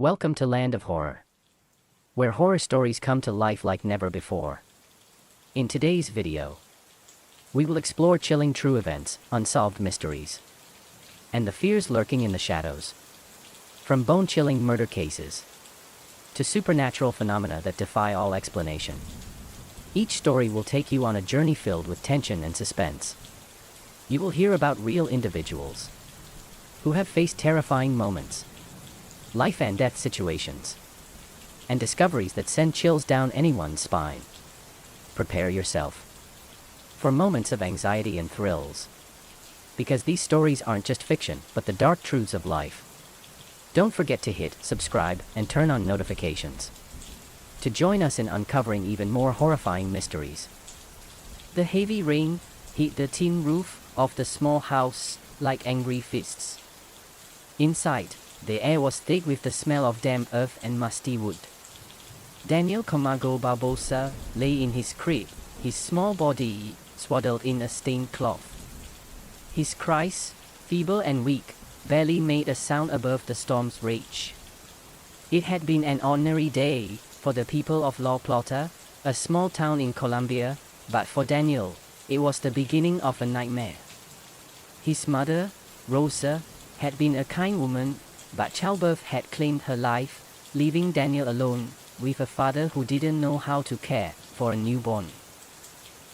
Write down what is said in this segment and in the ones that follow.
Welcome to Land of Horror, where horror stories come to life like never before. In today's video, we will explore chilling true events, unsolved mysteries, and the fears lurking in the shadows. From bone-chilling murder cases to supernatural phenomena that defy all explanation. Each story will take you on a journey filled with tension and suspense. You will hear about real individuals who have faced terrifying moments, life and death situations, and discoveries that send chills down anyone's spine. Prepare yourself for moments of anxiety and thrills, because these stories aren't just fiction, but the dark truths of life. Don't forget to hit subscribe and turn on notifications to join us in uncovering even more horrifying mysteries. The heavy rain hit the tin roof of the small house like angry fists. Inside, the air was thick with the smell of damp earth and musty wood. Daniel Camargo Barbosa lay in his crib, his small body swaddled in a stained cloth. His cries, feeble and weak, barely made a sound above the storm's rage. It had been an ordinary day for the people of La Plata, a small town in Colombia, but for Daniel, it was the beginning of a nightmare. His mother, Rosa, had been a kind woman, but childbirth had claimed her life, leaving Daniel alone with a father who didn't know how to care for a newborn.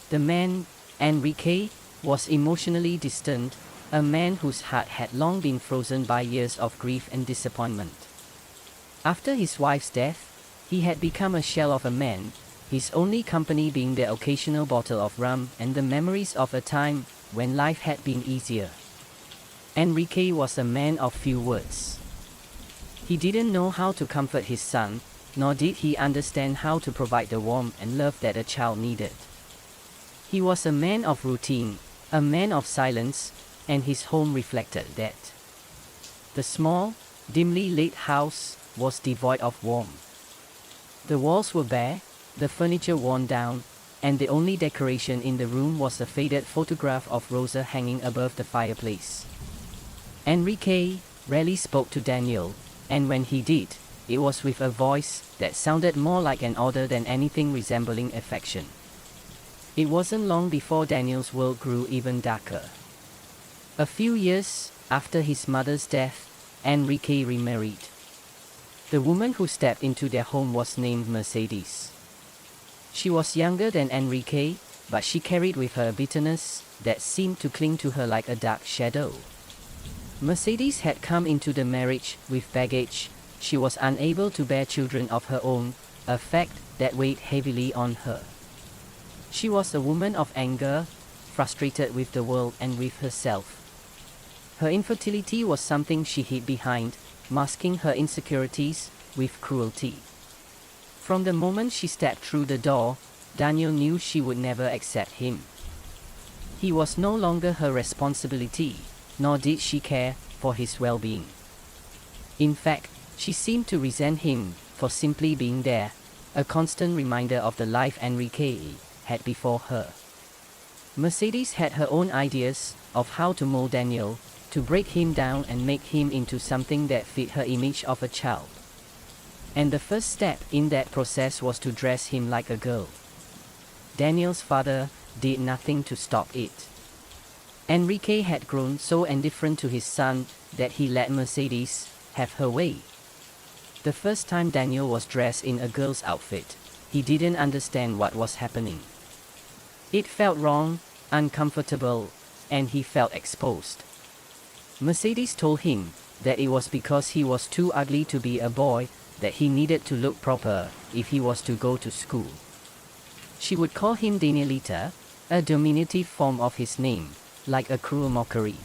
The man, Enrique, was emotionally distant, a man whose heart had long been frozen by years of grief and disappointment. After his wife's death, he had become a shell of a man, his only company being the occasional bottle of rum and the memories of a time when life had been easier. Enrique was a man of few words. He didn't know how to comfort his son, nor did he understand how to provide the warmth and love that a child needed. He was a man of routine, a man of silence, and his home reflected that. The small, dimly lit house was devoid of warmth. The walls were bare, the furniture worn down, and the only decoration in the room was a faded photograph of Rosa hanging above the fireplace. Enrique rarely spoke to Daniel, and when he did, it was with a voice that sounded more like an order than anything resembling affection. It wasn't long before Daniel's world grew even darker. A few years after his mother's death, Enrique remarried. The woman who stepped into their home was named Mercedes. She was younger than Enrique, but she carried with her a bitterness that seemed to cling to her like a dark shadow. Mercedes had come into the marriage with baggage. She was unable to bear children of her own, a fact that weighed heavily on her. She was a woman of anger, frustrated with the world and with herself. Her infertility was something she hid behind, masking her insecurities with cruelty. From the moment she stepped through the door, Daniel knew she would never accept him. He was no longer her responsibility, nor did she care for his well-being. In fact, she seemed to resent him for simply being there, a constant reminder of the life Enrique had before her. Mercedes had her own ideas of how to mold Daniel, to break him down and make him into something that fit her image of a child. And the first step in that process was to dress him like a girl. Daniel's father did nothing to stop it. Enrique had grown so indifferent to his son that he let Mercedes have her way. The first time Daniel was dressed in a girl's outfit, he didn't understand what was happening. It felt wrong, uncomfortable, and he felt exposed. Mercedes told him that it was because he was too ugly to be a boy, that he needed to look proper if he was to go to school. She would call him Danielita, a diminutive form of his name, like a cruel mockery.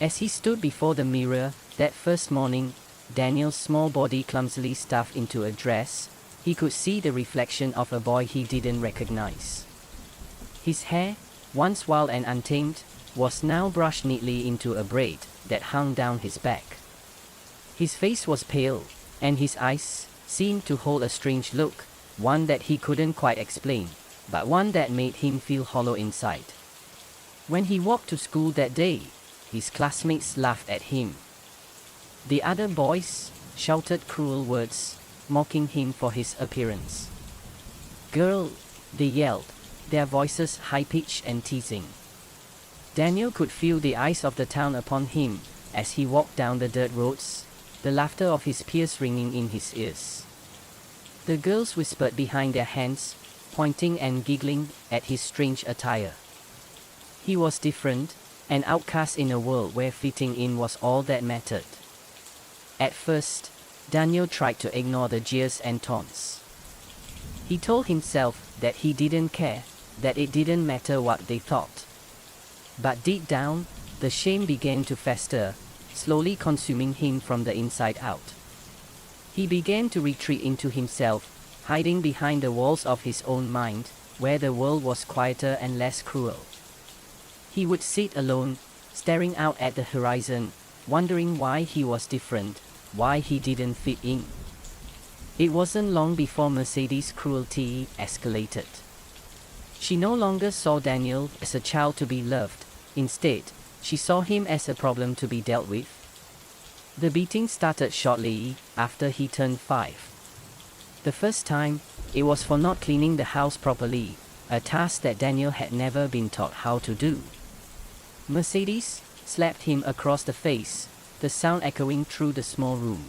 As he stood before the mirror that first morning, Daniel's small body clumsily stuffed into a dress, he could see the reflection of a boy he didn't recognize. His hair, once wild and untamed, was now brushed neatly into a braid that hung down his back. His face was pale, and his eyes seemed to hold a strange look, one that he couldn't quite explain, but one that made him feel hollow inside. When he walked to school that day, his classmates laughed at him. The other boys shouted cruel words, mocking him for his appearance. "Girl," they yelled, their voices high-pitched and teasing. Daniel could feel the eyes of the town upon him as he walked down the dirt roads, the laughter of his peers ringing in his ears. The girls whispered behind their hands, pointing and giggling at his strange attire. He was different, an outcast in a world where fitting in was all that mattered. At first, Daniel tried to ignore the jeers and taunts. He told himself that he didn't care, that it didn't matter what they thought. But deep down, the shame began to fester, slowly consuming him from the inside out. He began to retreat into himself, hiding behind the walls of his own mind, where the world was quieter and less cruel. He would sit alone, staring out at the horizon, wondering why he was different, why he didn't fit in. It wasn't long before Mercedes' cruelty escalated. She no longer saw Daniel as a child to be loved. Instead, she saw him as a problem to be dealt with. The beating started shortly after he turned 5. The first time, it was for not cleaning the house properly, a task that Daniel had never been taught how to do. Mercedes slapped him across the face, the sound echoing through the small room.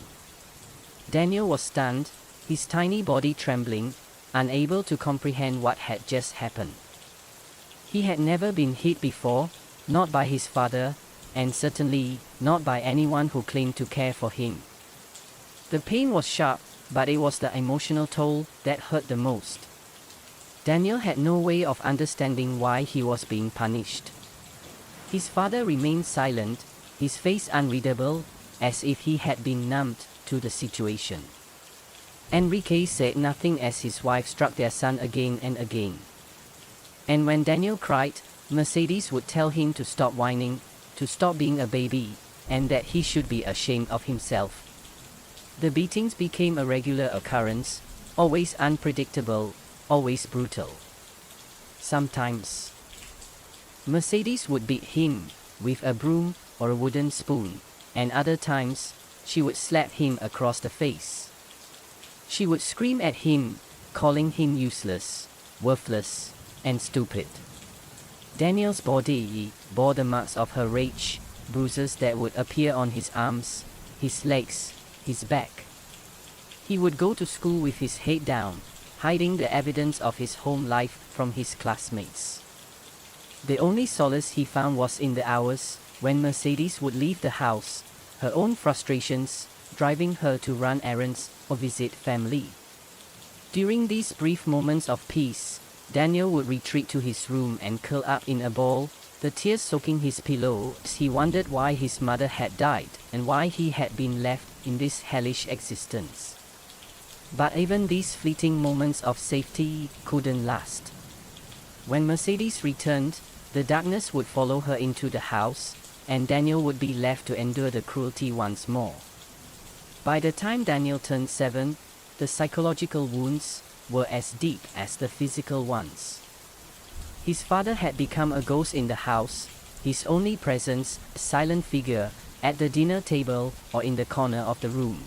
Daniel was stunned, his tiny body trembling, unable to comprehend what had just happened. He had never been hit before, not by his father, and certainly not by anyone who claimed to care for him. The pain was sharp, but it was the emotional toll that hurt the most. Daniel had no way of understanding why he was being punished. His father remained silent, his face unreadable, as if he had been numbed to the situation. Enrique said nothing as his wife struck their son again and again. And when Daniel cried, Mercedes would tell him to stop whining, to stop being a baby, and that he should be ashamed of himself. The beatings became a regular occurrence, always unpredictable, always brutal. Sometimes, Mercedes would beat him with a broom or a wooden spoon, and other times, she would slap him across the face. She would scream at him, calling him useless, worthless, and stupid. Daniel's body bore the marks of her rage, bruises that would appear on his arms, his legs, his back. He would go to school with his head down, hiding the evidence of his home life from his classmates. The only solace he found was in the hours when Mercedes would leave the house, her own frustrations driving her to run errands or visit family. During these brief moments of peace, Daniel would retreat to his room and curl up in a ball, the tears soaking his pillow as he wondered why his mother had died and why he had been left in this hellish existence. But even these fleeting moments of safety couldn't last. When Mercedes returned, the darkness would follow her into the house, and Daniel would be left to endure the cruelty once more. By the time Daniel turned 7, the psychological wounds were as deep as the physical ones. His father had become a ghost in the house, his only presence a silent figure at the dinner table or in the corner of the room.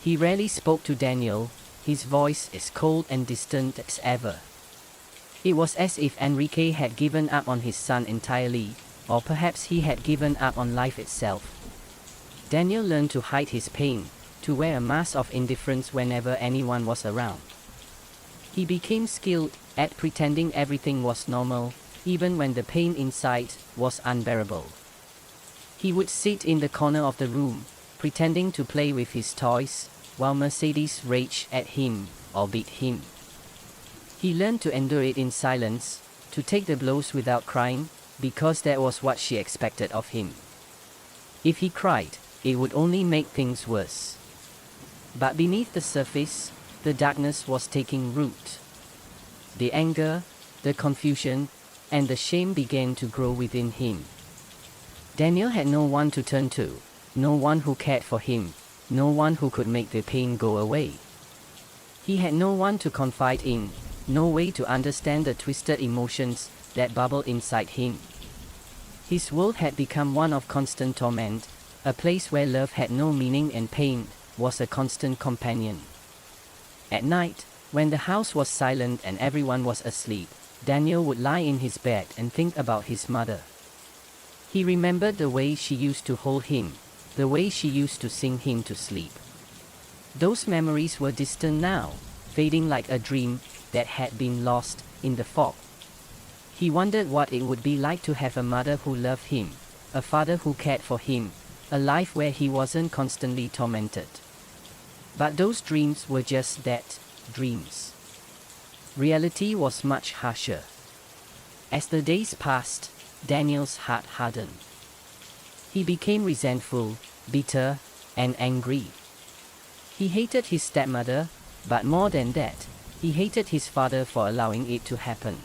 He rarely spoke to Daniel, his voice as cold and distant as ever. It was as if Enrique had given up on his son entirely, or perhaps he had given up on life itself. Daniel learned to hide his pain, to wear a mask of indifference whenever anyone was around. He became skilled at pretending everything was normal, even when the pain inside was unbearable. He would sit in the corner of the room, pretending to play with his toys, while Mercedes raged at him or beat him. He learned to endure it in silence, to take the blows without crying, because that was what she expected of him. If he cried, it would only make things worse. But beneath the surface, the darkness was taking root. The anger, the confusion, and the shame began to grow within him. Daniel had no one to turn to, no one who cared for him, no one who could make the pain go away. He had no one to confide in, no way to understand the twisted emotions that bubbled inside him. His world had become one of constant torment, a place where love had no meaning and pain was a constant companion. At night, when the house was silent and everyone was asleep, Daniel would lie in his bed and think about his mother. He remembered the way she used to hold him, the way she used to sing him to sleep. Those memories were distant now, fading like a dream that had been lost in the fog. He wondered what it would be like to have a mother who loved him, a father who cared for him, a life where he wasn't constantly tormented. But those dreams were just that, dreams. Reality was much harsher. As the days passed, Daniel's heart hardened. He became resentful, bitter, and angry. He hated his stepmother, but more than that, he hated his father for allowing it to happen.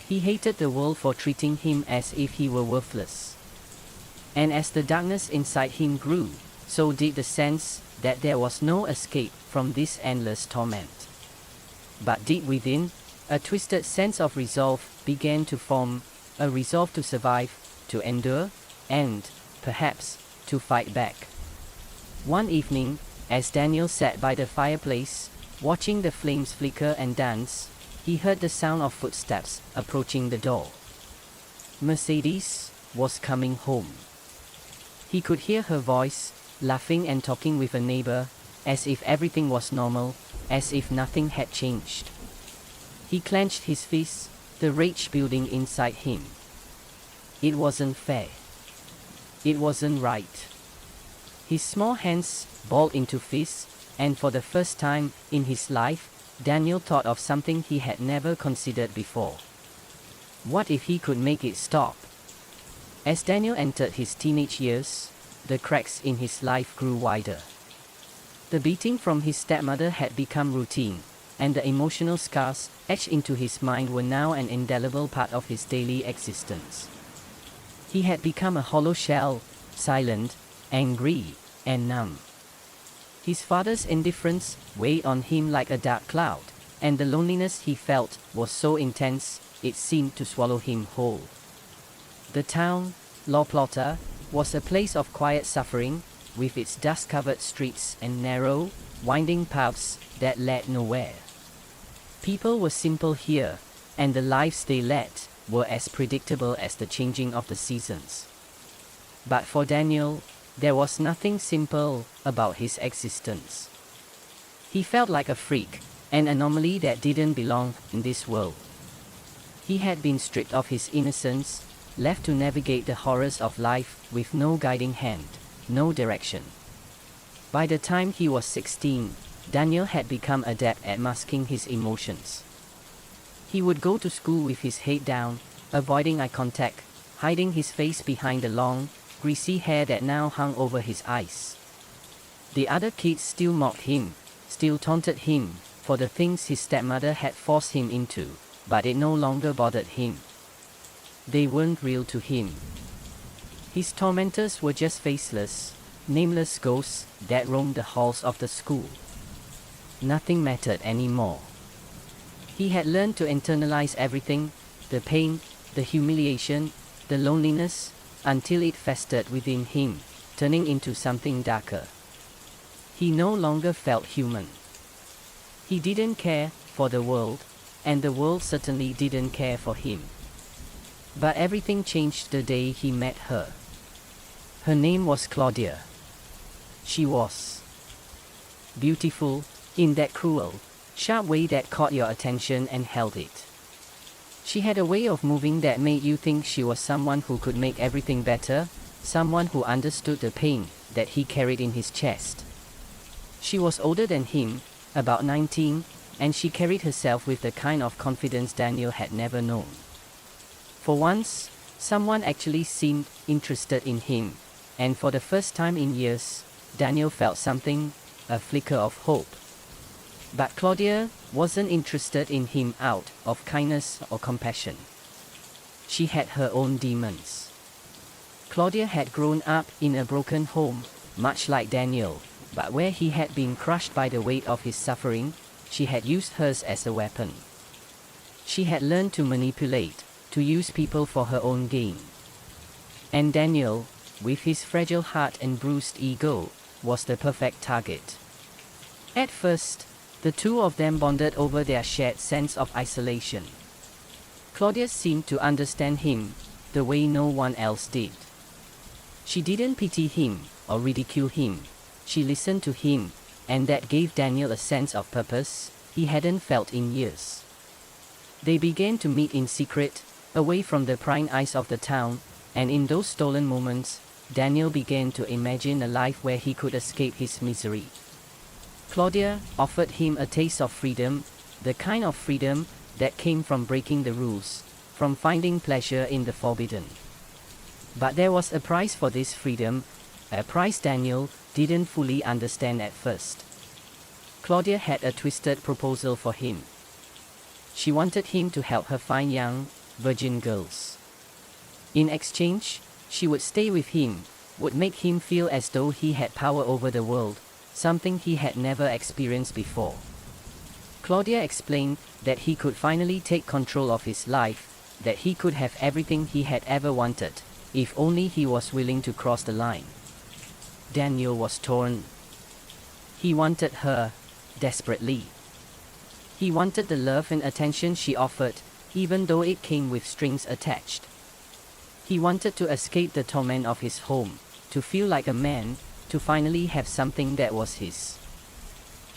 He hated the world for treating him as if he were worthless. And as the darkness inside him grew, so did the sense that there was no escape from this endless torment. But deep within, a twisted sense of resolve began to form, a resolve to survive, to endure, and, perhaps, to fight back. One evening, as Daniel sat by the fireplace, watching the flames flicker and dance, he heard the sound of footsteps approaching the door. Mercedes was coming home. He could hear her voice, laughing and talking with a neighbor, as if everything was normal, as if nothing had changed. He clenched his fists, the rage building inside him. It wasn't fair. It wasn't right. His small hands balled into fists, and for the first time in his life, Daniel thought of something he had never considered before. What if he could make it stop? As Daniel entered his teenage years, the cracks in his life grew wider. The beating from his stepmother had become routine, and the emotional scars etched into his mind were now an indelible part of his daily existence. He had become a hollow shell, silent, angry, and numb. His father's indifference weighed on him like a dark cloud, and the loneliness he felt was so intense, it seemed to swallow him whole. The town, Reuploading, was a place of quiet suffering, with its dust-covered streets and narrow, winding paths that led nowhere. People were simple here, and the lives they led were as predictable as the changing of the seasons. But for Daniel, there was nothing simple about his existence. He felt like a freak, an anomaly that didn't belong in this world. He had been stripped of his innocence, left to navigate the horrors of life with no guiding hand, no direction. By the time he was 16, Daniel had become adept at masking his emotions. He would go to school with his head down, avoiding eye contact, hiding his face behind the long, greasy hair that now hung over his eyes. The other kids still mocked him, still taunted him, for the things his stepmother had forced him into, but it no longer bothered him. They weren't real to him. His tormentors were just faceless, nameless ghosts that roamed the halls of the school. Nothing mattered anymore. He had learned to internalize everything, the pain, the humiliation, the loneliness, until it festered within him, turning into something darker. He no longer felt human. He didn't care for the world, and the world certainly didn't care for him. But everything changed the day he met her. Her name was Claudia. She was beautiful, in that cruel, sharp way that caught your attention and held it. She had a way of moving that made you think she was someone who could make everything better, someone who understood the pain that he carried in his chest. She was older than him, about 19, and she carried herself with the kind of confidence Daniel had never known. For once, someone actually seemed interested in him, and for the first time in years, Daniel felt something, a flicker of hope. But Claudia wasn't interested in him out of kindness or compassion. She had her own demons. Claudia had grown up in a broken home, much like Daniel, but where he had been crushed by the weight of his suffering, she had used hers as a weapon. She had learned to manipulate, to use people for her own gain. And Daniel, with his fragile heart and bruised ego, was the perfect target. At first, the two of them bonded over their shared sense of isolation. Claudia seemed to understand him the way no one else did. She didn't pity him or ridicule him. She listened to him, and that gave Daniel a sense of purpose he hadn't felt in years. They began to meet in secret, away from the prying eyes of the town, and in those stolen moments, Daniel began to imagine a life where he could escape his misery. Claudia offered him a taste of freedom, the kind of freedom that came from breaking the rules, from finding pleasure in the forbidden. But there was a price for this freedom, a price Daniel didn't fully understand at first. Claudia had a twisted proposal for him. She wanted him to help her find young, virgin girls. In exchange, she would stay with him, would make him feel as though he had power over the world, something he had never experienced before. Claudia explained that he could finally take control of his life, that he could have everything he had ever wanted, if only he was willing to cross the line. Daniel was torn. He wanted her, desperately. He wanted the love and attention she offered, even though it came with strings attached. He wanted to escape the torment of his home, to feel like a man, to finally have something that was his.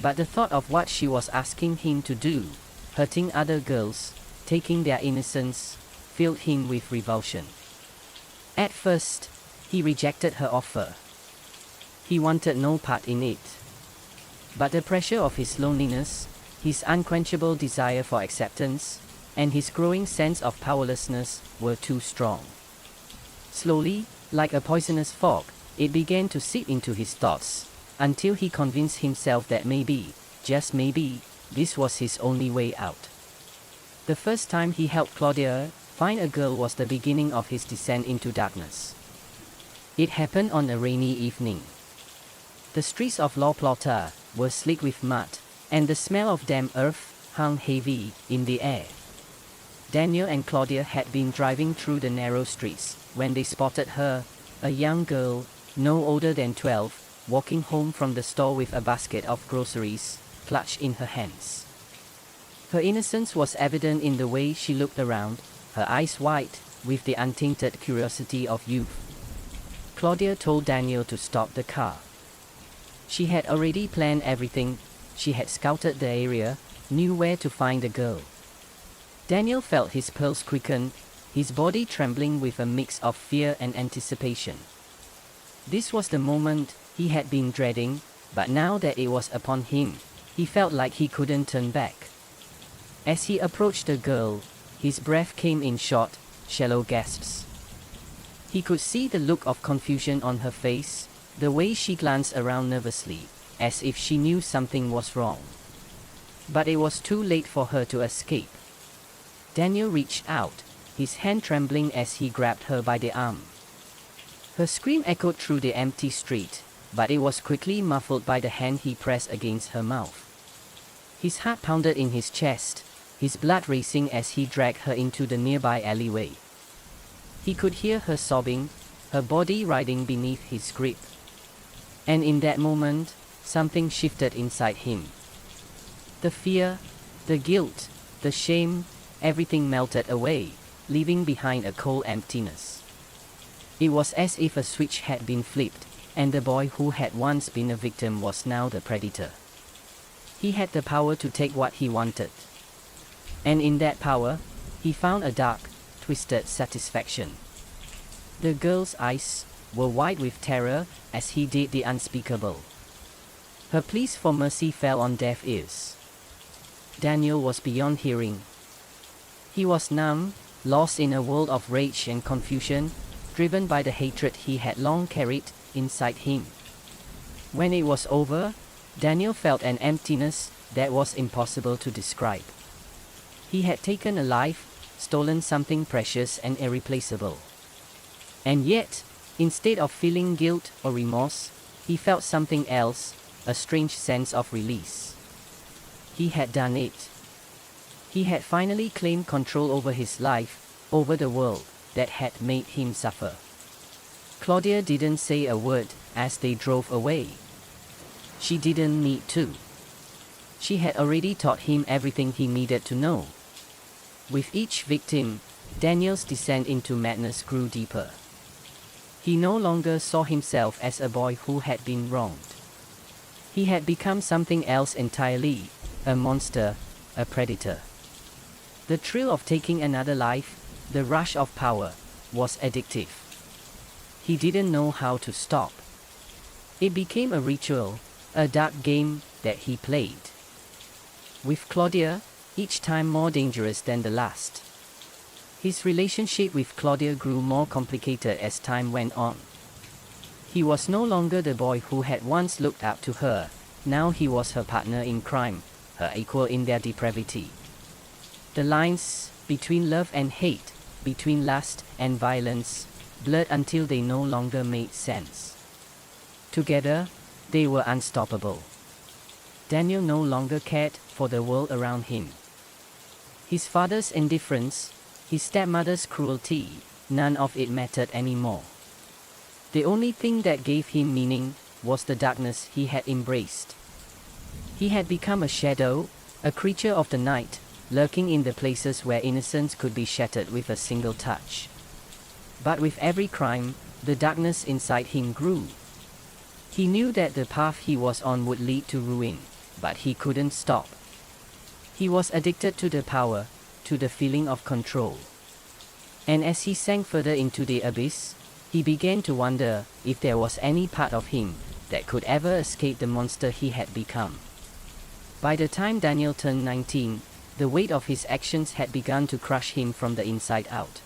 But the thought of what she was asking him to do, hurting other girls, taking their innocence, filled him with revulsion. At first, he rejected her offer. He wanted no part in it. But the pressure of his loneliness, his unquenchable desire for acceptance, and his growing sense of powerlessness were too strong. Slowly, like a poisonous fog, it began to seep into his thoughts, until he convinced himself that maybe, just maybe, this was his only way out. The first time he helped Claudia find a girl was the beginning of his descent into darkness. It happened on a rainy evening. The streets of La Plata were slick with mud, and the smell of damp earth hung heavy in the air. Daniel and Claudia had been driving through the narrow streets when they spotted her, a young girl, no older than 12, walking home from the store with a basket of groceries clutched in her hands. Her innocence was evident in the way she looked around, her eyes wide with the untainted curiosity of youth. Claudia told Daniel to stop the car. She had already planned everything. She had scouted the area, knew where to find the girl. Daniel felt his pulse quicken, his body trembling with a mix of fear and anticipation. This was the moment he had been dreading, but now that it was upon him, he felt like he couldn't turn back. As he approached the girl, his breath came in short, shallow gasps. He could see the look of confusion on her face, the way she glanced around nervously, as if she knew something was wrong. But it was too late for her to escape. Daniel reached out, his hand trembling as he grabbed her by the arm. Her scream echoed through the empty street, but it was quickly muffled by the hand he pressed against her mouth. His heart pounded in his chest, his blood racing as he dragged her into the nearby alleyway. He could hear her sobbing, her body writhing beneath his grip. And in that moment, something shifted inside him. The fear, the guilt, the shame, everything melted away, leaving behind a cold emptiness. It was as if a switch had been flipped, and the boy who had once been a victim was now the predator. He had the power to take what he wanted. And in that power, he found a dark, twisted satisfaction. The girl's eyes were wide with terror as he did the unspeakable. Her pleas for mercy fell on deaf ears. Daniel was beyond hearing. He was numb, lost in a world of rage and confusion, driven by the hatred he had long carried inside him. When it was over, Daniel felt an emptiness that was impossible to describe. He had taken a life, stolen something precious and irreplaceable. And yet, instead of feeling guilt or remorse, he felt something else, a strange sense of release. He had done it. He had finally claimed control over his life, over the world that had made him suffer. Claudia didn't say a word as they drove away, She didn't need to. She had already taught him everything he needed to know. With each victim, Daniel's descent into madness grew deeper. He no longer saw himself as a boy who had been wronged. He had become something else entirely, a monster, a predator. The thrill of taking another life, the rush of power, was addictive. He didn't know how to stop. It became a ritual, a dark game that he played. With Claudia, each time more dangerous than the last. His relationship with Claudia grew more complicated as time went on. He was no longer the boy who had once looked up to her, now he was her partner in crime, her equal in their depravity. The lines between love and hate, between lust and violence, blurred until they no longer made sense. Together, they were unstoppable. Daniel no longer cared for the world around him. His father's indifference, his stepmother's cruelty, none of it mattered anymore. The only thing that gave him meaning was the darkness he had embraced. He had become a shadow, a creature of the night, lurking in the places where innocence could be shattered with a single touch. But with every crime, the darkness inside him grew. He knew that the path he was on would lead to ruin, but he couldn't stop. He was addicted to the power, to the feeling of control. And as he sank further into the abyss, he began to wonder if there was any part of him that could ever escape the monster he had become. By the time Daniel turned 19, the weight of his actions had begun to crush him from the inside out.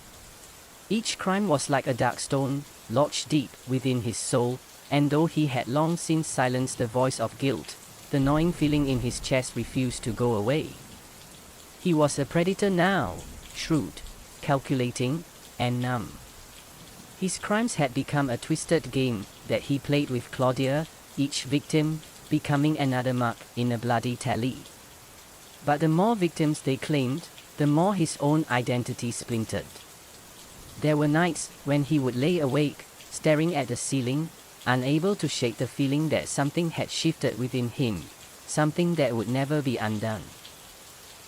Each crime was like a dark stone, lodged deep within his soul, and though he had long since silenced the voice of guilt, the gnawing feeling in his chest refused to go away. He was a predator now, shrewd, calculating, and numb. His crimes had become a twisted game that he played with Claudia, each victim becoming another mark in a bloody tally. But the more victims they claimed, the more his own identity splintered. There were nights when he would lay awake, staring at the ceiling, unable to shake the feeling that something had shifted within him, something that would never be undone.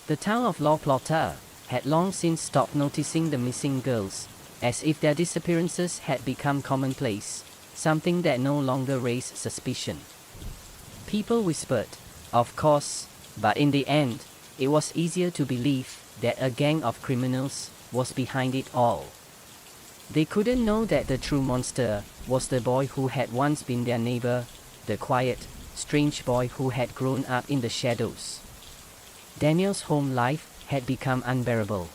The town of La Plata had long since stopped noticing the missing girls, as if their disappearances had become commonplace, something that no longer raised suspicion. People whispered, of course, but in the end, it was easier to believe that a gang of criminals was behind it all. They couldn't know that the true monster was the boy who had once been their neighbor, the quiet, strange boy who had grown up in the shadows. Daniel's home life had become unbearable.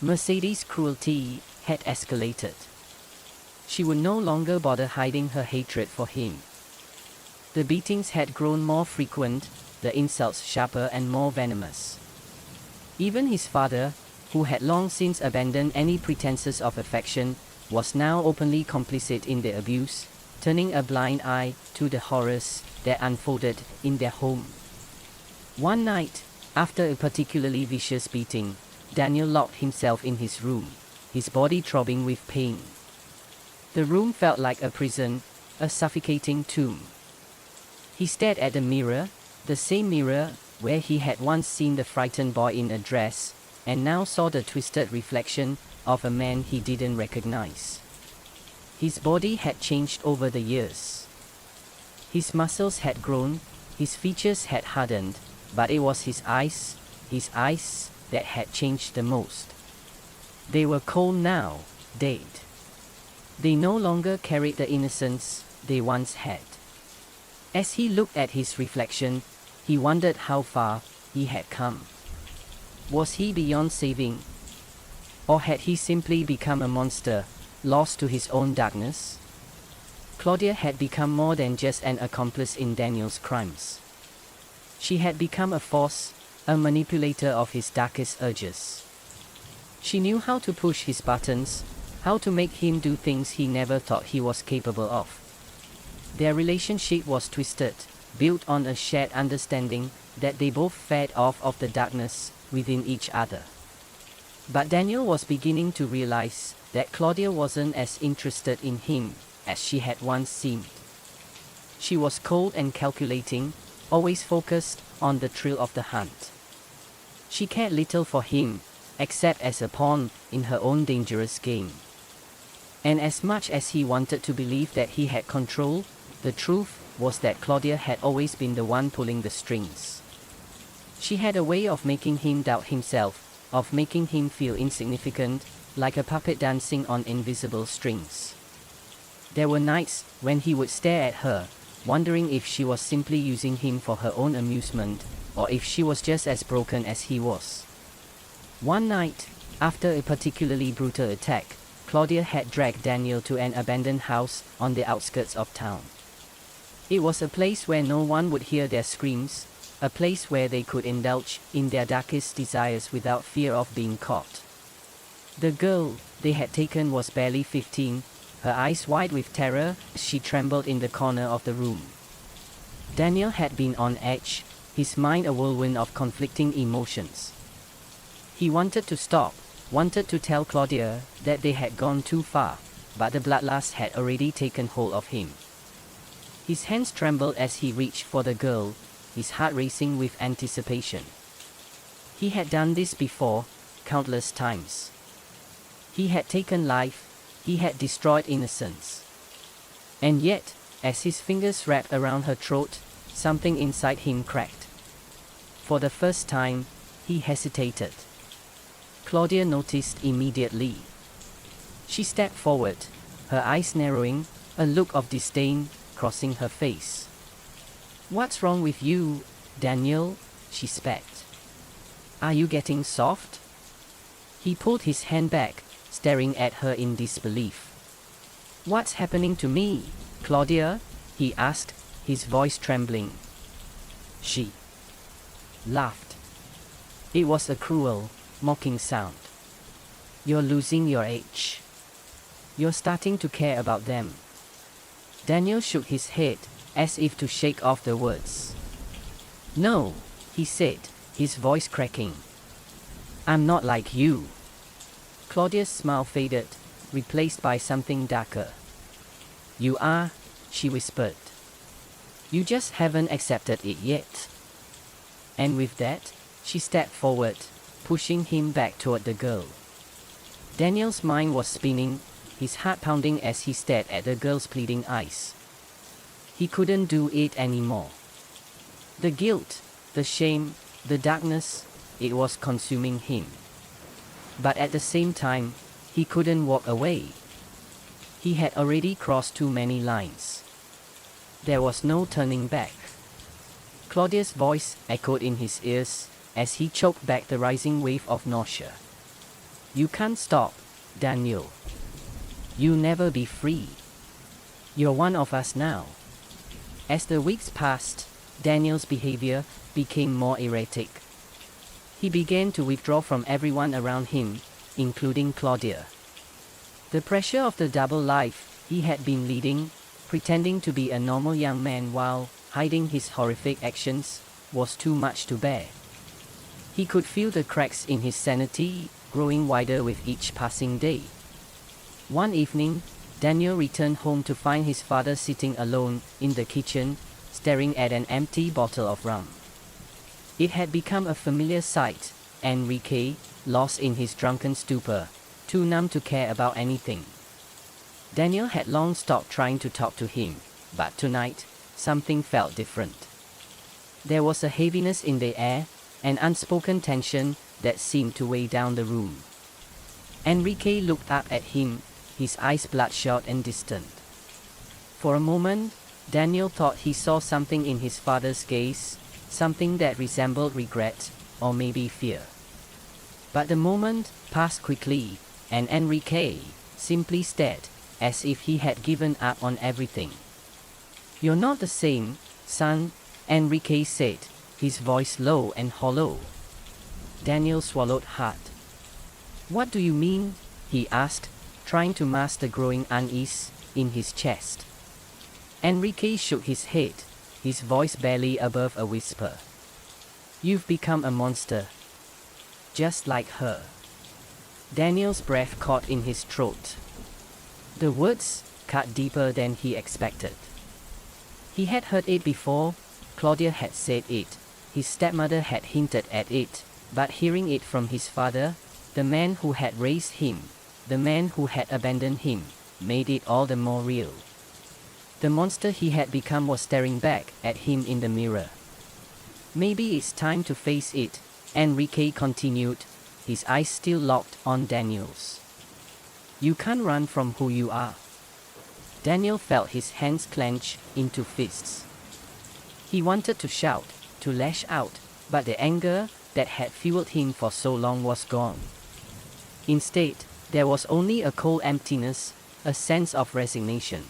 Mercedes' cruelty had escalated. She would no longer bother hiding her hatred for him. The beatings had grown more frequent, the insults sharper and more venomous. Even his father, who had long since abandoned any pretenses of affection, was now openly complicit in the abuse, turning a blind eye to the horrors that unfolded in their home. One night, after a particularly vicious beating, Daniel locked himself in his room, his body throbbing with pain. The room felt like a prison, a suffocating tomb. He stared at the mirror, the same mirror where he had once seen the frightened boy in a dress, and now saw the twisted reflection of a man he didn't recognize. His body had changed over the years. His muscles had grown, his features had hardened, but it was his eyes, that had changed the most. They were cold now, dead. They no longer carried the innocence they once had. As he looked at his reflection, he wondered how far he had come. Was he beyond saving? Or had he simply become a monster, lost to his own darkness? Claudia had become more than just an accomplice in Daniel's crimes. She had become a force, a manipulator of his darkest urges. She knew how to push his buttons, how to make him do things he never thought he was capable of. Their relationship was twisted, built on a shared understanding that they both fed off of the darkness within each other. But Daniel was beginning to realize that Claudia wasn't as interested in him as she had once seemed. She was cold and calculating, always focused on the thrill of the hunt. She cared little for him, except as a pawn in her own dangerous game. And as much as he wanted to believe that he had control, the truth was that Claudia had always been the one pulling the strings. She had a way of making him doubt himself, of making him feel insignificant, like a puppet dancing on invisible strings. There were nights when he would stare at her, wondering if she was simply using him for her own amusement, or if she was just as broken as he was. One night, after a particularly brutal attack, Claudia had dragged Daniel to an abandoned house on the outskirts of town. It was a place where no one would hear their screams, a place where they could indulge in their darkest desires without fear of being caught. The girl they had taken was barely 15, her eyes wide with terror. She trembled in the corner of the room. Daniel had been on edge, his mind a whirlwind of conflicting emotions. He wanted to stop, wanted to tell Claudia that they had gone too far, but the bloodlust had already taken hold of him. His hands trembled as he reached for the girl, his heart racing with anticipation. He had done this before, countless times. He had taken life, he had destroyed innocence. And yet, as his fingers wrapped around her throat, something inside him cracked. For the first time, he hesitated. Claudia noticed immediately. She stepped forward, her eyes narrowing, a look of disdain crossing her face. "What's wrong with you, Daniel?" she spat. "Are you getting soft?" He pulled his hand back, staring at her in disbelief. "What's happening to me, Claudia?" he asked, his voice trembling. She laughed. It was a cruel, mocking sound. "You're losing your age. You're starting to care about them." Daniel shook his head, as if to shake off the words. "No," he said, his voice cracking. "I'm not like you." Claudia's smile faded, replaced by something darker. "You are," she whispered. "You just haven't accepted it yet." And with that, she stepped forward, pushing him back toward the girl. Daniel's mind was spinning, his heart pounding as he stared at the girl's pleading eyes. He couldn't do it anymore. The guilt, the shame, the darkness, it was consuming him. But at the same time, he couldn't walk away. He had already crossed too many lines. There was no turning back. Claudia's voice echoed in his ears as he choked back the rising wave of nausea. "You can't stop, Daniel. You'll never be free. You're one of us now." As the weeks passed, Daniel's behavior became more erratic. He began to withdraw from everyone around him, including Claudia. The pressure of the double life he had been leading, pretending to be a normal young man while hiding his horrific actions, was too much to bear. He could feel the cracks in his sanity growing wider with each passing day. One evening, Daniel returned home to find his father sitting alone in the kitchen, staring at an empty bottle of rum. It had become a familiar sight, Enrique, lost in his drunken stupor, too numb to care about anything. Daniel had long stopped trying to talk to him, but tonight, something felt different. There was a heaviness in the air, an unspoken tension that seemed to weigh down the room. Enrique looked up at him, his eyes bloodshot and distant. For a moment, Daniel thought he saw something in his father's gaze, something that resembled regret, or maybe fear. But the moment passed quickly, and Enrique simply stared, as if he had given up on everything. "You're not the same, son," Enrique said, his voice low and hollow. Daniel swallowed hard. "What do you mean?" he asked, trying to mask the growing unease in his chest. Enrique shook his head, his voice barely above a whisper. "You've become a monster. Just like her." Daniel's breath caught in his throat. The words cut deeper than he expected. He had heard it before. Claudia had said it. His stepmother had hinted at it, but hearing it from his father, the man who had raised him, the man who had abandoned him, made it all the more real. The monster he had become was staring back at him in the mirror. Maybe it's time to face it, Enrique continued, his eyes still locked on Daniel's. You can't run from who you are. Daniel felt his hands clench into fists. He wanted to shout, to lash out, but the anger that had fueled him for so long was gone. Instead, there was only a cold emptiness, a sense of resignation.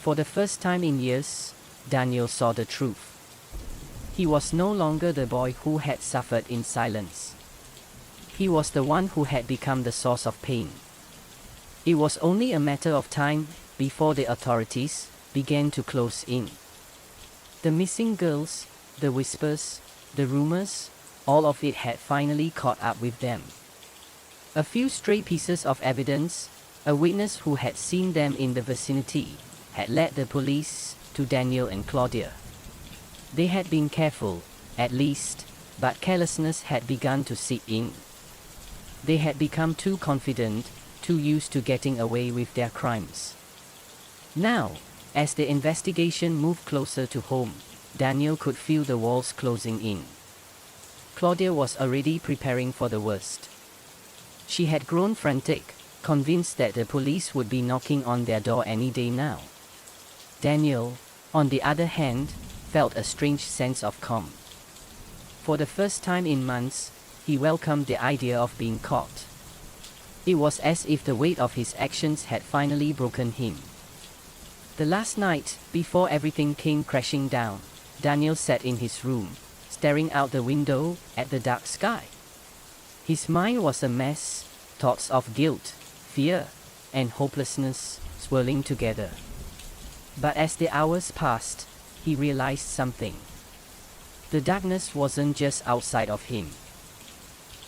For the first time in years, Daniel saw the truth. He was no longer the boy who had suffered in silence. He was the one who had become the source of pain. It was only a matter of time before the authorities began to close in. The missing girls, the whispers, the rumors, all of it had finally caught up with them. A few stray pieces of evidence, a witness who had seen them in the vicinity, had led the police to Daniel and Claudia. They had been careful, at least, but carelessness had begun to seep in. They had become too confident, too used to getting away with their crimes. Now, as the investigation moved closer to home, Daniel could feel the walls closing in. Claudia was already preparing for the worst. She had grown frantic, convinced that the police would be knocking on their door any day now. Daniel, on the other hand, felt a strange sense of calm. For the first time in months, he welcomed the idea of being caught. It was as if the weight of his actions had finally broken him. The last night, before everything came crashing down, Daniel sat in his room, staring out the window at the dark sky. His mind was a mess, thoughts of guilt, fear, and hopelessness swirling together. But as the hours passed, he realized something. The darkness wasn't just outside of him.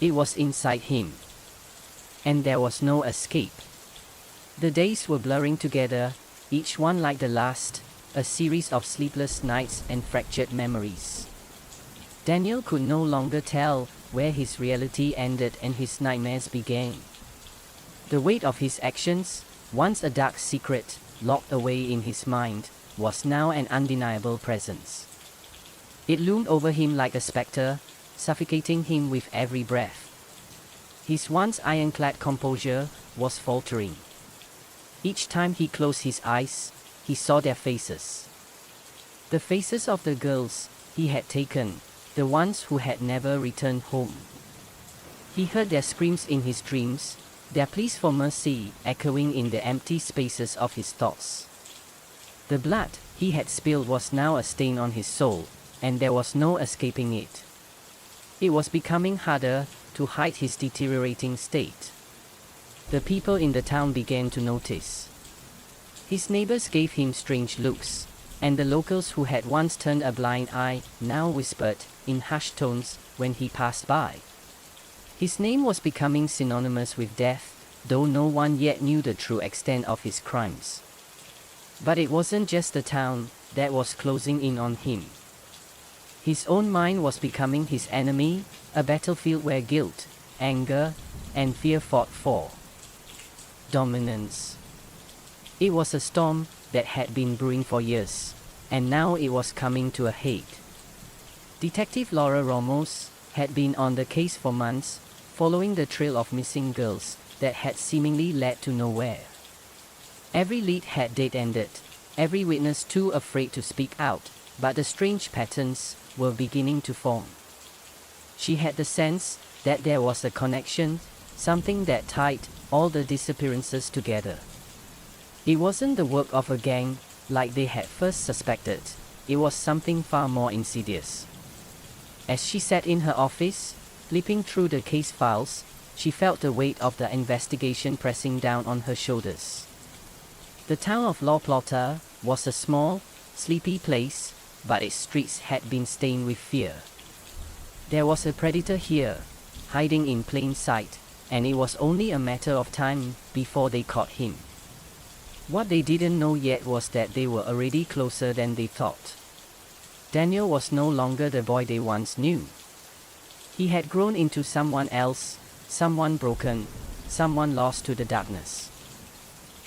It was inside him. And there was no escape. The days were blurring together, each one like the last, a series of sleepless nights and fractured memories. Daniel could no longer tell where his reality ended and his nightmares began. The weight of his actions, once a dark secret, locked away in his mind, was now an undeniable presence. It loomed over him like a specter, suffocating him with every breath. His once ironclad composure was faltering. Each time he closed his eyes, he saw their faces. The faces of the girls he had taken, the ones who had never returned home. He heard their screams in his dreams, their pleas for mercy echoing in the empty spaces of his thoughts. The blood he had spilled was now a stain on his soul, and there was no escaping it. It was becoming harder to hide his deteriorating state. The people in the town began to notice. His neighbors gave him strange looks, and the locals who had once turned a blind eye now whispered in hushed tones when he passed by. His name was becoming synonymous with death, though no one yet knew the true extent of his crimes. But it wasn't just the town that was closing in on him. His own mind was becoming his enemy, a battlefield where guilt, anger, and fear fought for dominance. It was a storm that had been brewing for years, and now it was coming to a head. Detective Laura Ramos had been on the case for months, following the trail of missing girls that had seemingly led to nowhere. Every lead had dead-ended, every witness too afraid to speak out, but the strange patterns were beginning to form. She had the sense that there was a connection, something that tied all the disappearances together. It wasn't the work of a gang, like they had first suspected. It was something far more insidious. As she sat in her office, flipping through the case files, she felt the weight of the investigation pressing down on her shoulders. The town of La Plata was a small, sleepy place, but its streets had been stained with fear. There was a predator here, hiding in plain sight, and it was only a matter of time before they caught him. What they didn't know yet was that they were already closer than they thought. Daniel was no longer the boy they once knew. He had grown into someone else, someone broken, someone lost to the darkness.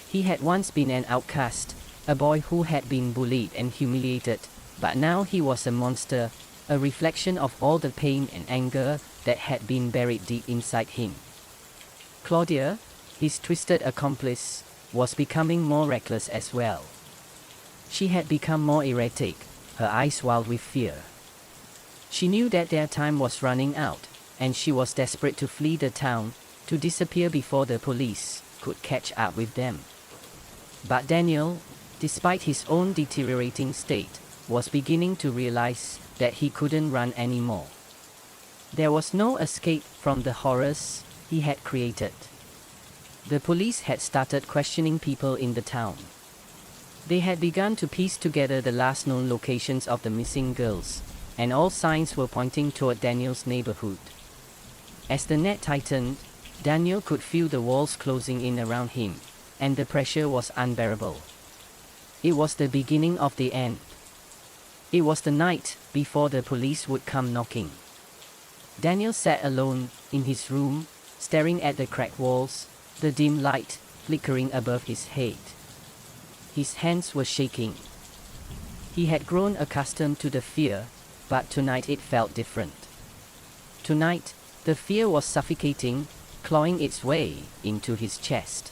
He had once been an outcast, a boy who had been bullied and humiliated, but now he was a monster, a reflection of all the pain and anger that had been buried deep inside him. Claudia, his twisted accomplice, was becoming more reckless as well. She had become more erratic, her eyes wild with fear. She knew that their time was running out, and she was desperate to flee the town, to disappear before the police could catch up with them. But Daniel, despite his own deteriorating state, was beginning to realize that he couldn't run anymore. There was no escape from the horrors he had created. The police had started questioning people in the town. They had begun to piece together the last known locations of the missing girls, and all signs were pointing toward Daniel's neighborhood. As the net tightened, Daniel could feel the walls closing in around him, and the pressure was unbearable. It was the beginning of the end. It was the night before the police would come knocking. Daniel sat alone in his room, staring at the cracked walls, the dim light flickering above his head. His hands were shaking. He had grown accustomed to the fear, but tonight it felt different. Tonight, the fear was suffocating, clawing its way into his chest.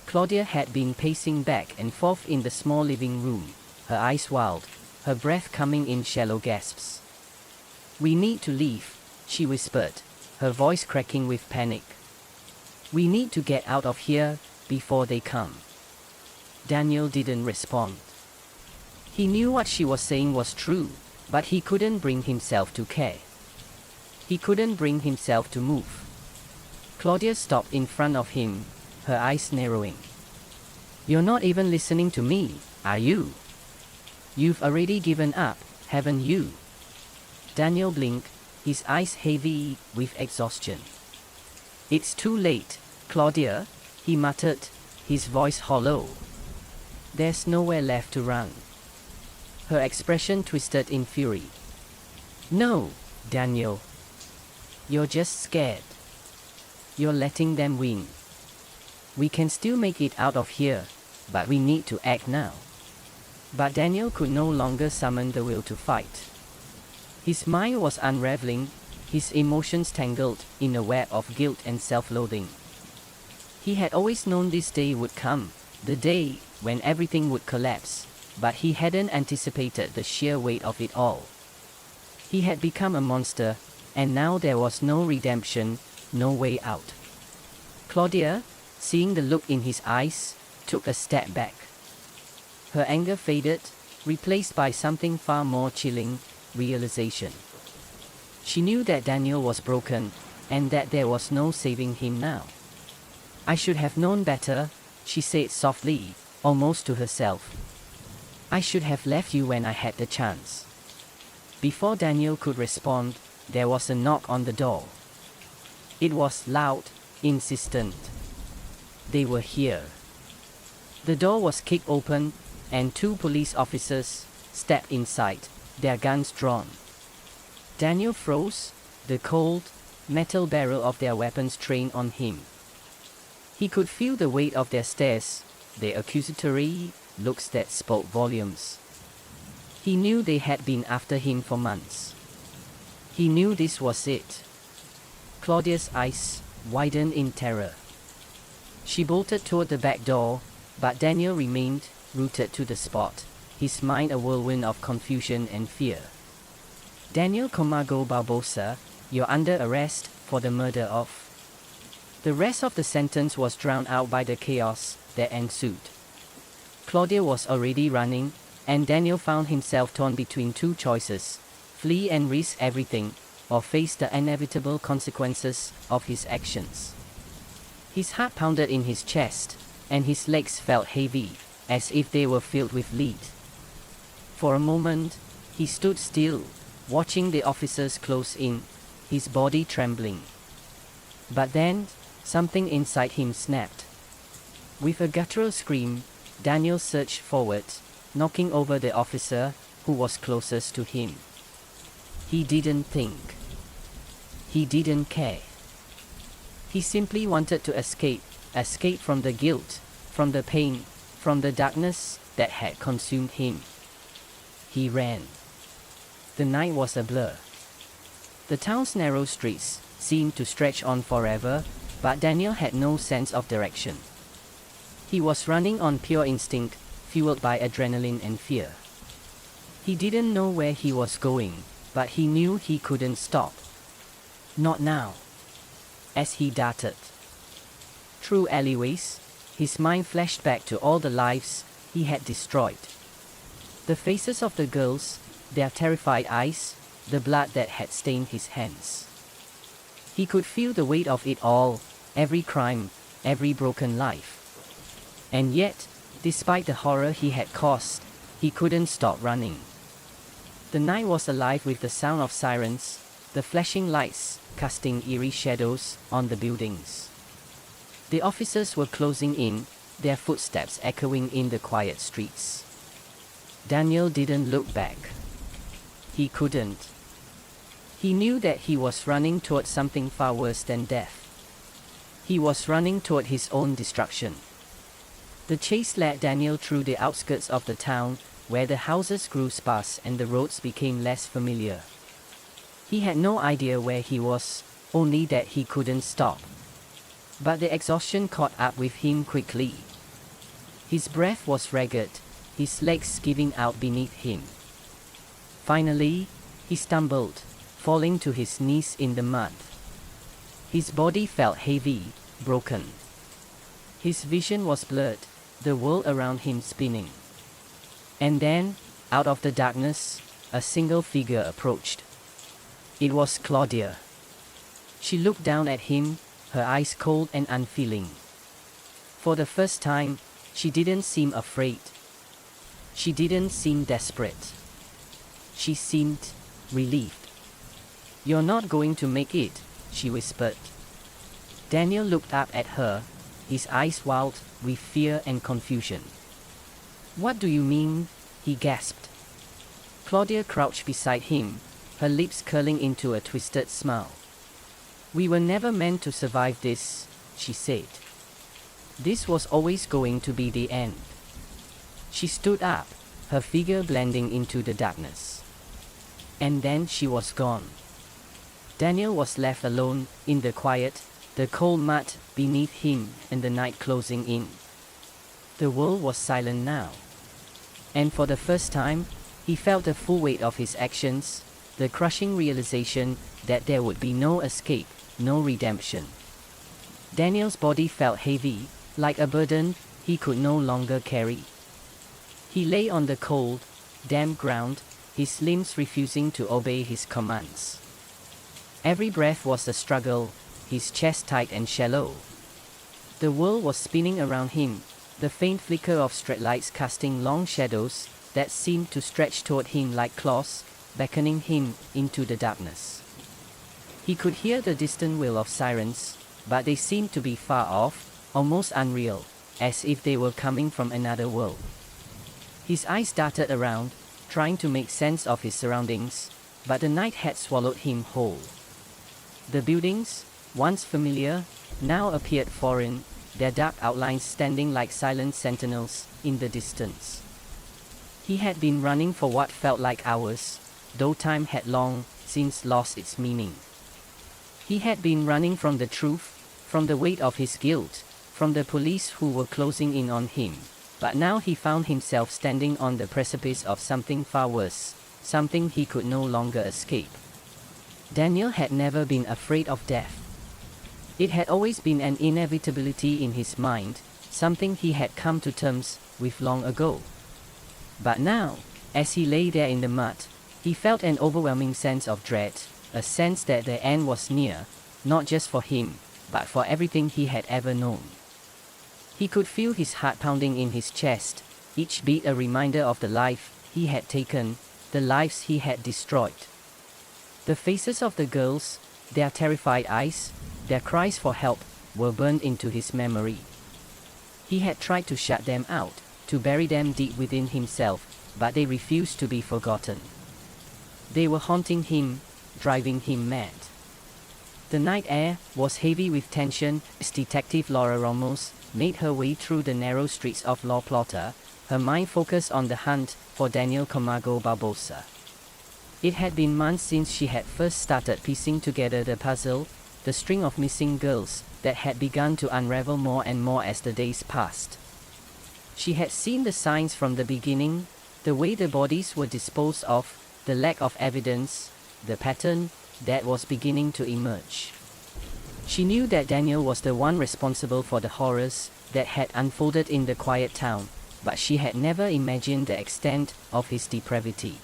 Claudia had been pacing back and forth in the small living room, her eyes wild, her breath coming in shallow gasps. "We need to leave," she whispered, her voice cracking with panic. "We need to get out of here before they come." Daniel didn't respond. He knew what she was saying was true, but he couldn't bring himself to care. He couldn't bring himself to move. Claudia stopped in front of him, her eyes narrowing. "You're not even listening to me, are you? You've already given up, haven't you?" Daniel blinked, his eyes heavy with exhaustion. "It's too late, Claudia," he muttered, his voice hollow. "There's nowhere left to run." Her expression twisted in fury. "No, Daniel. You're just scared. You're letting them win. We can still make it out of here, but we need to act now." But Daniel could no longer summon the will to fight. His mind was unraveling, his emotions tangled in a web of guilt and self-loathing. He had always known this day would come, the day when everything would collapse, but he hadn't anticipated the sheer weight of it all. He had become a monster, and now there was no redemption, no way out. Claudia, seeing the look in his eyes, took a step back. Her anger faded, replaced by something far more chilling, realization. She knew that Daniel was broken, and that there was no saving him now. "I should have known better," she said softly, almost to herself. "I should have left you when I had the chance." Before Daniel could respond, there was a knock on the door. It was loud, insistent. They were here. The door was kicked open, and two police officers stepped inside, their guns drawn. Daniel froze, the cold, metal barrel of their weapons trained on him. He could feel the weight of their stares, their accusatory looks that spoke volumes. He knew they had been after him for months. He knew this was it. Claudia's eyes widened in terror. She bolted toward the back door, but Daniel remained rooted to the spot, his mind a whirlwind of confusion and fear. "Daniel Comago Barbosa, you're under arrest for the murder of..." The rest of the sentence was drowned out by the chaos that ensued. Claudia was already running, and Daniel found himself torn between two choices: flee and risk everything, or face the inevitable consequences of his actions. His heart pounded in his chest, and his legs felt heavy, as if they were filled with lead. For a moment, he stood still, watching the officers close in, his body trembling. But then, something inside him snapped. With a guttural scream, Daniel surged forward, knocking over the officer who was closest to him. He didn't think. He didn't care. He simply wanted to escape from the guilt, from the pain, from the darkness that had consumed him. He ran. The night was a blur. The town's narrow streets seemed to stretch on forever, but Daniel had no sense of direction. He was running on pure instinct, fueled by adrenaline and fear. He didn't know where he was going, but he knew he couldn't stop. Not now. As he darted through alleyways, his mind flashed back to all the lives he had destroyed. The faces of the girls, their terrified eyes, the blood that had stained his hands. He could feel the weight of it all, every crime, every broken life. And yet, despite the horror he had caused, he couldn't stop running. The night was alive with the sound of sirens, the flashing lights casting eerie shadows on the buildings. The officers were closing in, their footsteps echoing in the quiet streets. Daniel didn't look back. He couldn't. He knew that he was running toward something far worse than death. He was running toward his own destruction. The chase led Daniel through the outskirts of the town, where the houses grew sparse and the roads became less familiar. He had no idea where he was, only that he couldn't stop. But the exhaustion caught up with him quickly. His breath was ragged, his legs giving out beneath him. Finally, he stumbled, falling to his knees in the mud. His body felt heavy, broken. His vision was blurred, the world around him spinning. And then, out of the darkness, a single figure approached. It was Claudia. She looked down at him, her eyes cold and unfeeling. For the first time, she didn't seem afraid. She didn't seem desperate. She seemed relieved. "You're not going to make it," she whispered. Daniel looked up at her, his eyes wild with fear and confusion. "What do you mean?" he gasped. Claudia crouched beside him, her lips curling into a twisted smile. "We were never meant to survive this," she said. "This was always going to be the end." She stood up, her figure blending into the darkness. And then she was gone. Daniel was left alone, in the quiet, the cold mud beneath him and the night closing in. The world was silent now. And for the first time, he felt the full weight of his actions, the crushing realization that there would be no escape, no redemption. Daniel's body felt heavy, like a burden he could no longer carry. He lay on the cold, damp ground, his limbs refusing to obey his commands. Every breath was a struggle, his chest tight and shallow. The world was spinning around him, the faint flicker of streetlights casting long shadows that seemed to stretch toward him like claws, beckoning him into the darkness. He could hear the distant wail of sirens, but they seemed to be far off, almost unreal, as if they were coming from another world. His eyes darted around, trying to make sense of his surroundings, but the night had swallowed him whole. The buildings, once familiar, now appeared foreign, their dark outlines standing like silent sentinels in the distance. He had been running for what felt like hours, though time had long since lost its meaning. He had been running from the truth, from the weight of his guilt, from the police who were closing in on him. But now he found himself standing on the precipice of something far worse, something he could no longer escape. Daniel had never been afraid of death. It had always been an inevitability in his mind, something he had come to terms with long ago. But now, as he lay there in the mud, he felt an overwhelming sense of dread, a sense that the end was near, not just for him, but for everything he had ever known. He could feel his heart pounding in his chest, each beat a reminder of the life he had taken, the lives he had destroyed. The faces of the girls, their terrified eyes, their cries for help, were burned into his memory. He had tried to shut them out, to bury them deep within himself, but they refused to be forgotten. They were haunting him, driving him mad. The night air was heavy with tension as Detective Laura Ramos made her way through the narrow streets of La Plata, her mind focused on the hunt for Daniel Camargo Barbosa. It had been months since she had first started piecing together the puzzle, the string of missing girls that had begun to unravel more and more as the days passed. She had seen the signs from the beginning, the way the bodies were disposed of, the lack of evidence, the pattern that was beginning to emerge. She knew that Daniel was the one responsible for the horrors that had unfolded in the quiet town, but she had never imagined the extent of his depravity.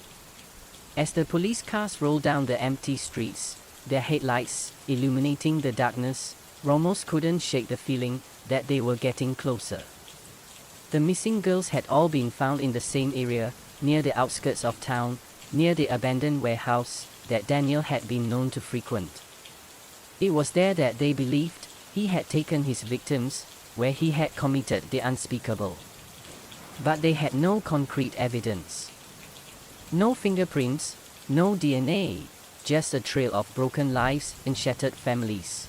As the police cars rolled down the empty streets, their headlights illuminating the darkness, Ramos couldn't shake the feeling that they were getting closer. The missing girls had all been found in the same area, near the outskirts of town, near the abandoned warehouse that Daniel had been known to frequent. It was there that they believed he had taken his victims, where he had committed the unspeakable. But they had no concrete evidence. No fingerprints, no DNA, just a trail of broken lives and shattered families.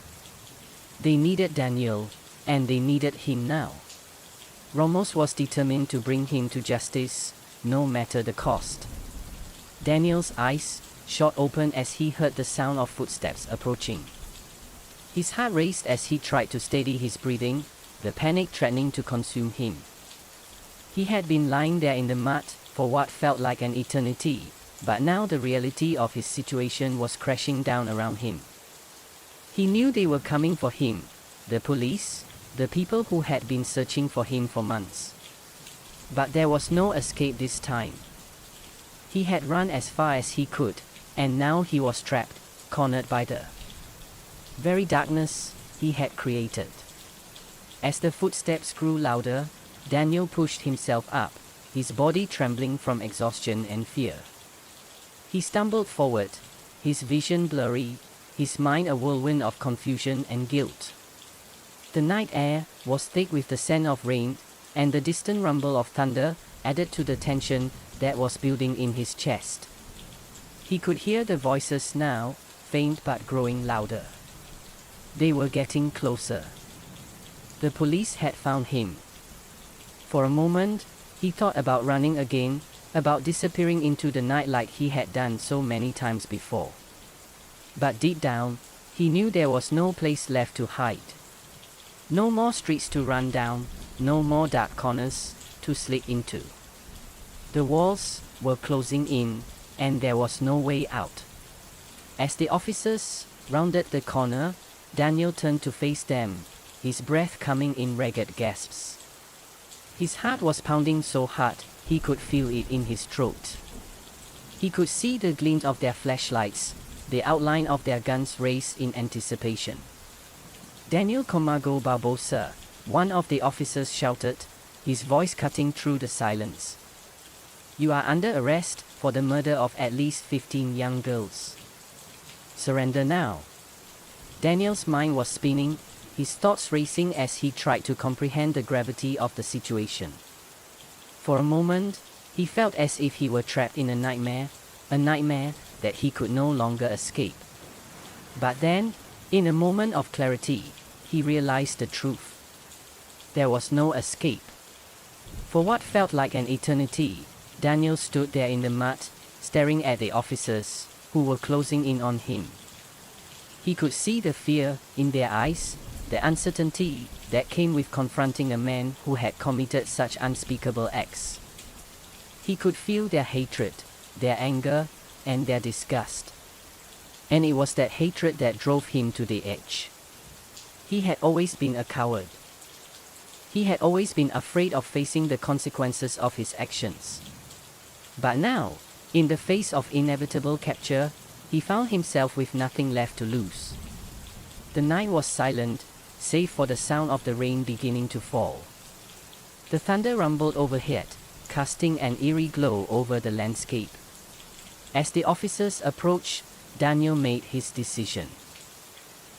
They needed Daniel, and they needed him now. Ramos was determined to bring him to justice, no matter the cost. Daniel's eyes shot open as he heard the sound of footsteps approaching. His heart raced as he tried to steady his breathing, the panic threatening to consume him. He had been lying there in the mud for what felt like an eternity, but now the reality of his situation was crashing down around him. He knew they were coming for him, the police, the people who had been searching for him for months. But there was no escape this time. He had run as far as he could, and now he was trapped, cornered by the very darkness he had created. As the footsteps grew louder, Daniel pushed himself up, his body trembling from exhaustion and fear. He stumbled forward, his vision blurry, his mind a whirlwind of confusion and guilt. The night air was thick with the scent of rain, and the distant rumble of thunder added to the tension that was building in his chest. He could hear the voices now, faint but growing louder. They were getting closer. The police had found him. For a moment, he thought about running again, about disappearing into the night like he had done so many times before. But deep down, he knew there was no place left to hide. No more streets to run down, no more dark corners to slip into. The walls were closing in, and there was no way out. As the officers rounded the corner, Daniel turned to face them, his breath coming in ragged gasps. His heart was pounding so hard, he could feel it in his throat. He could see the glint of their flashlights, the outline of their guns raised in anticipation. Daniel Camargo Barbosa, one of the officers shouted, his voice cutting through the silence. You are under arrest for the murder of at least 15 young girls. Surrender now. Daniel's mind was spinning, his thoughts racing as he tried to comprehend the gravity of the situation. For a moment, he felt as if he were trapped in a nightmare that he could no longer escape. But then, in a moment of clarity, he realized the truth. There was no escape. For what felt like an eternity, Daniel stood there in the mud, staring at the officers, who were closing in on him. He could see the fear in their eyes, the uncertainty that came with confronting a man who had committed such unspeakable acts. He could feel their hatred, their anger, and their disgust. And it was that hatred that drove him to the edge. He had always been a coward. He had always been afraid of facing the consequences of his actions. But now, in the face of inevitable capture, he found himself with nothing left to lose. The night was silent, save for the sound of the rain beginning to fall. The thunder rumbled overhead, casting an eerie glow over the landscape. As the officers approached, Daniel made his decision.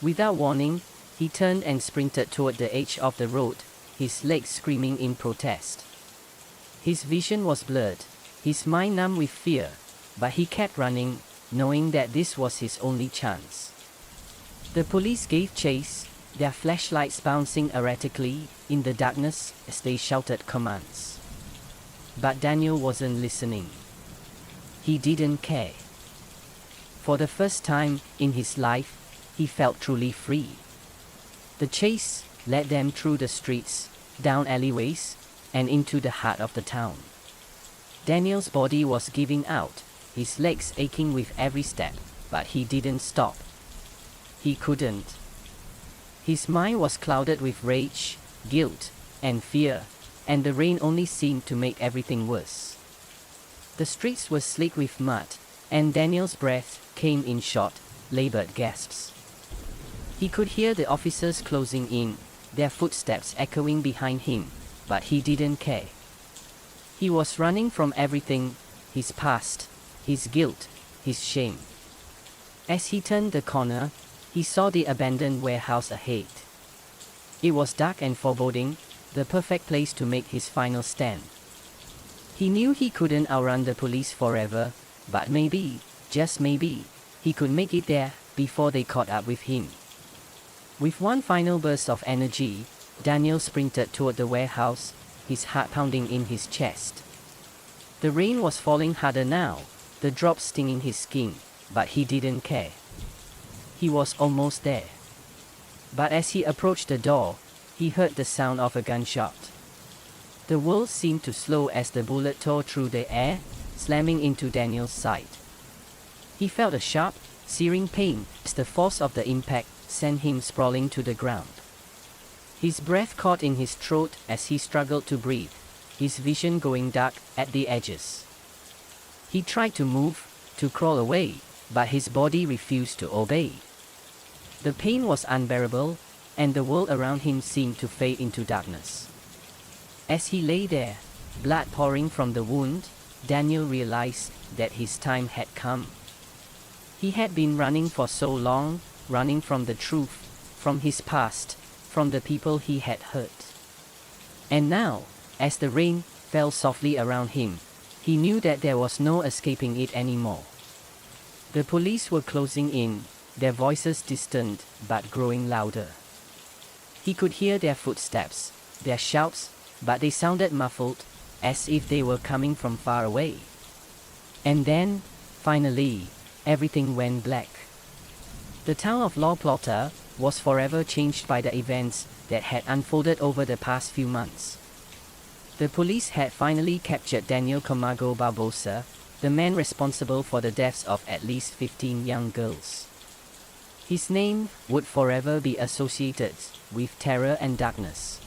Without warning, he turned and sprinted toward the edge of the road, his legs screaming in protest. His vision was blurred, his mind numb with fear, but he kept running, knowing that this was his only chance. The police gave chase, their flashlights bouncing erratically in the darkness as they shouted commands. But Daniel wasn't listening. He didn't care. For the first time in his life, he felt truly free. The chase led them through the streets, down alleyways, and into the heart of the town. Daniel's body was giving out, his legs aching with every step, but he didn't stop. He couldn't. His mind was clouded with rage, guilt, and fear, and the rain only seemed to make everything worse. The streets were slick with mud, and Daniel's breath came in short, labored gasps. He could hear the officers closing in, their footsteps echoing behind him, but he didn't care. He was running from everything, his past, his guilt, his shame. As he turned the corner, he saw the abandoned warehouse ahead. It was dark and foreboding, the perfect place to make his final stand. He knew he couldn't outrun the police forever, but maybe, just maybe, he could make it there before they caught up with him. With one final burst of energy, Daniel sprinted toward the warehouse, his heart pounding in his chest. The rain was falling harder now, the drops stinging his skin, but he didn't care. He was almost there. But as he approached the door, he heard the sound of a gunshot. The world seemed to slow as the bullet tore through the air, slamming into Daniel's side. He felt a sharp, searing pain as the force of the impact sent him sprawling to the ground. His breath caught in his throat as he struggled to breathe, his vision going dark at the edges. He tried to move, to crawl away, but his body refused to obey. The pain was unbearable, and the world around him seemed to fade into darkness. As he lay there, blood pouring from the wound, Daniel realized that his time had come. He had been running for so long, running from the truth, from his past, from the people he had hurt. And now, as the rain fell softly around him, he knew that there was no escaping it anymore. The police were closing in, their voices distant but growing louder. He could hear their footsteps, their shouts, but they sounded muffled, as if they were coming from far away. And then, finally, everything went black. The town of Reuploading was forever changed by the events that had unfolded over the past few months. The police had finally captured Daniel Camargo Barbosa, the man responsible for the deaths of at least 15 young girls. His name would forever be associated with terror and darkness.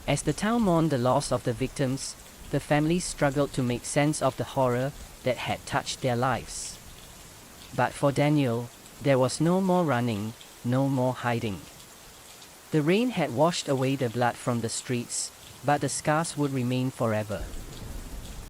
As the town mourned the loss of the victims, the families struggled to make sense of the horror that had touched their lives. But for Daniel, there was no more running, no more hiding. The rain had washed away the blood from the streets, but the scars would remain forever.